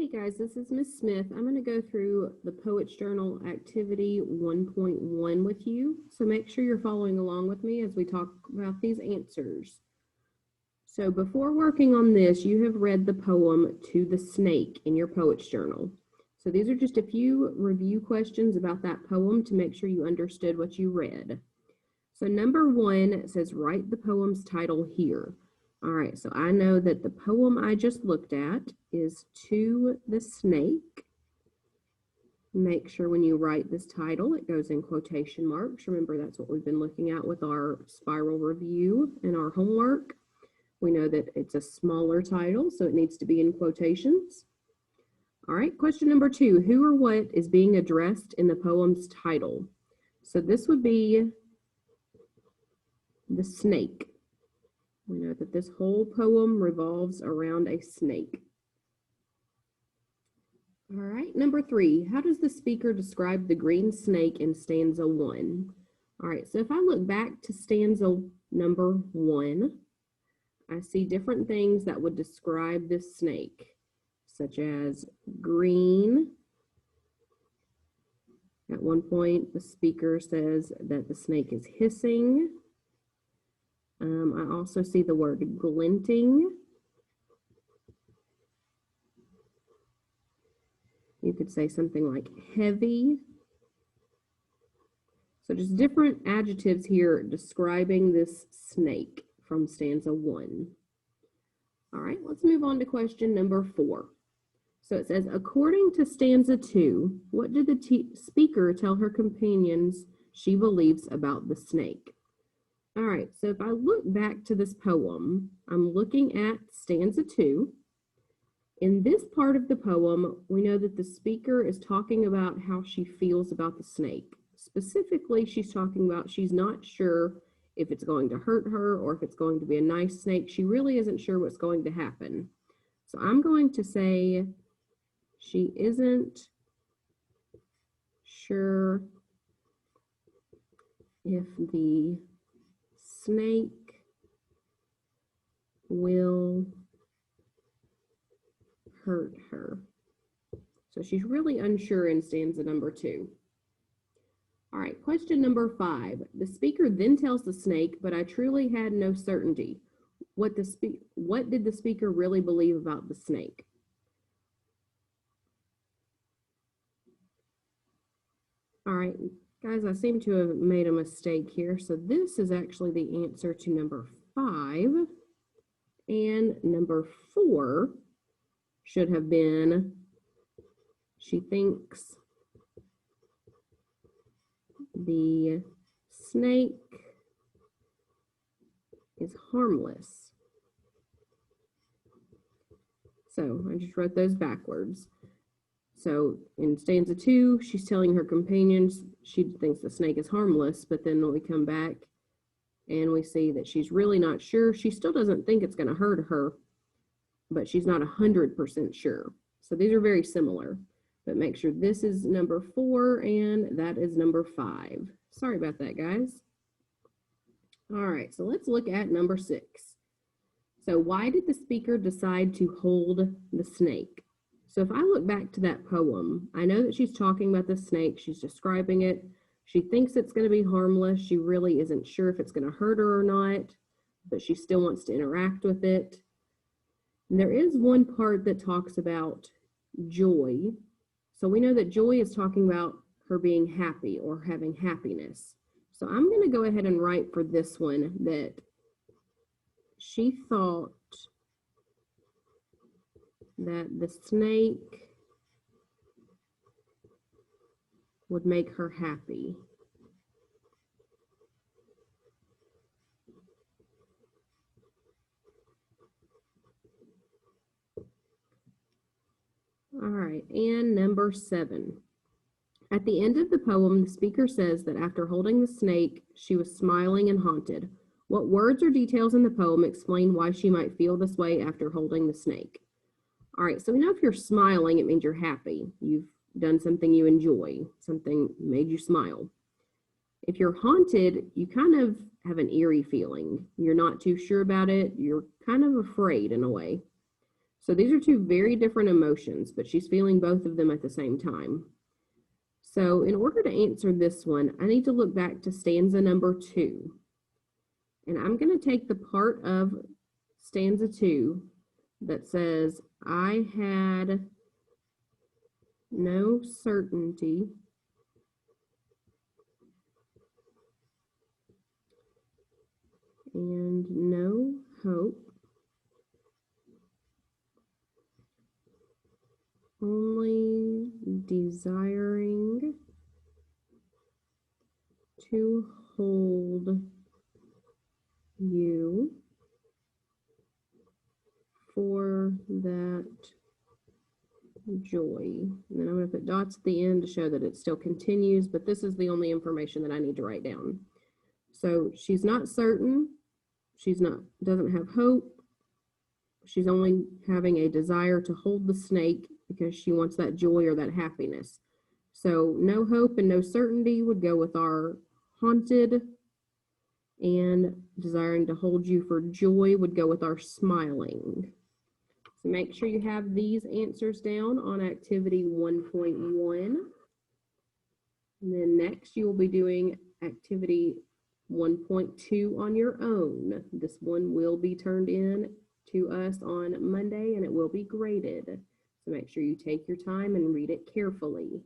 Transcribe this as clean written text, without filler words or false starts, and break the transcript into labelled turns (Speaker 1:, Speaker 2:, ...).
Speaker 1: Hey guys, this is Miss Smith. I'm going to go through the Poets Journal Activity 1.1 with you. So make sure you're following along with me as we talk about these answers. So before working on this, you have read the poem To the Snake in your Poets Journal. So these are just a few review questions about that poem to make sure you understood what you read. So number 1 says, write the poem's title here. All right, so I know that the poem I just looked at is To the Snake. Make sure when you write this title, it goes in quotation marks. Remember, that's what we've been looking at with our spiral review and our homework. We know that it's a smaller title, so it needs to be in quotations. All right, question number 2, who or what is being addressed in the poem's title? So this would be the snake. We know that this whole poem revolves around a snake. All right, number 3, how does the speaker describe the green snake in stanza 1? All right, so if I look back to stanza number 1, I see different things that would describe this snake, such as green. At one point, the speaker says that the snake is hissing. I also see the word glinting. You could say something like heavy. So just different adjectives here describing this snake from stanza 1. All right, let's move on to question number 4. So it says, according to stanza 2, what did the speaker tell her companions she believes about the snake? All right, so if I look back to this poem, I'm looking at stanza 2. In this part of the poem, we know that the speaker is talking about how she feels about the snake. Specifically, she's talking about she's not sure if it's going to hurt her or if it's going to be a nice snake. She really isn't sure what's going to happen. So I'm going to say she isn't sure if the snake will hurt her. So she's really unsure in stanza number 2. All right, question number 5. The speaker then tells the snake, but I truly had no certainty. What did the speaker really believe about the snake? All right, guys, I seem to have made a mistake here. So this is actually the answer to number 5. And number 4 should have been, she thinks the snake is harmless. So I just wrote those backwards. So in stanza 2, she's telling her companions she thinks the snake is harmless, but then when we come back and we see that she's really not sure, she still doesn't think it's going to hurt her, but she's not 100% sure. So these are very similar, but make sure this is number 4 and that is number 5. Sorry about that, guys. All right, so let's look at number 6. So why did the speaker decide to hold the snake? So if I look back to that poem, I know that she's talking about the snake. She's describing it. She thinks it's going to be harmless. She really isn't sure if it's going to hurt her or not, but she still wants to interact with it. And there is one part that talks about joy. So we know that joy is talking about her being happy or having happiness. So I'm going to go ahead and write for this one that she thought that the snake would make her happy. All right, and number 7. At the end of the poem, the speaker says that after holding the snake, she was smiling and haunted. What words or details in the poem explain why she might feel this way after holding the snake? All right, so we know if you're smiling, it means you're happy. You've done something you enjoy, something made you smile. If you're haunted, you kind of have an eerie feeling. You're not too sure about it. You're kind of afraid in a way. So these are two very different emotions, but she's feeling both of them at the same time. So in order to answer this one, I need to look back to stanza number 2. And I'm going to take the part of stanza 2 that says, I had no certainty and no hope, only desiring to hold you for that joy. And then I'm going to put dots at the end to show that it still continues, but this is the only information that I need to write down. So she's not certain, doesn't have hope, she's only having a desire to hold the snake because she wants that joy or that happiness. So no hope and no certainty would go with our haunted, and desiring to hold you for joy would go with our smiling. So make sure you have these answers down on activity 1.1. And then next you will be doing activity 1.2 on your own. This one will be turned in to us on Monday and it will be graded. So make sure you take your time and read it carefully.